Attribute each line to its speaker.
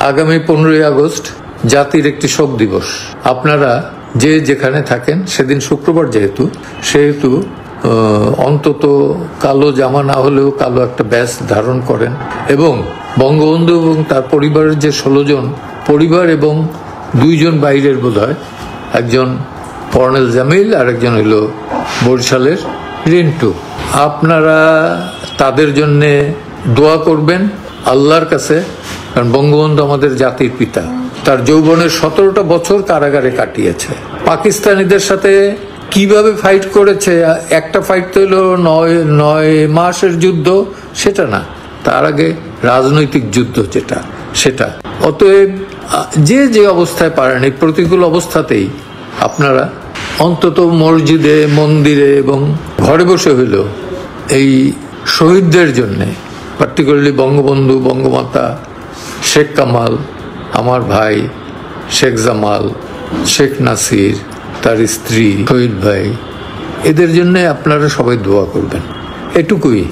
Speaker 1: আগামী 15ই আগস্ট জাতির একটি শোক দিবস। আপনারা যে যেখানে থাকেন, সেদিন শুক্রবার সেহেতু অন্তত কালো জামা না হলেও কালো একটা ব্যাজ ধারণ করেন এবং বঙ্গবন্ধু এবং তার পরিবারের যে 16 জন পরিবার এবং 2 জন বাইরের বোধহয়, একজন কর্নেল জামিল আর একজন হইল বরিশালের রিন্টু, আপনারা তাদের জন্য দোয়া করবেন আল্লাহর কাছে। কারণ বঙ্গবন্ধু আমাদের জাতির পিতা, তার যৌবনের 17টা বছর কারাগারে কাটিয়েছে। পাকিস্তানিদের সাথে কিভাবে ফাইট করেছে, একটা ফাইট তো হলো 9 মাসের যুদ্ধ, সেটা না, তার আগে রাজনৈতিক যুদ্ধ সেটা। অতএব যে অবস্থায় পারেন, এই প্রতিকূল অবস্থাতেই আপনারা অন্তত মসজিদে, মন্দিরে এবং ঘরে বসে হইল এই শহীদদের জন্যে, পার্টিকুলারলি বঙ্গবন্ধু, বঙ্গমাতা, শেখ কামাল, আমার ভাই শেখ জামাল, শেখ নাসির, তার স্ত্রী, শহীদ ভাই, এদের জন্য আপনারা সবাই দোয়া করবেন, এটুকুই।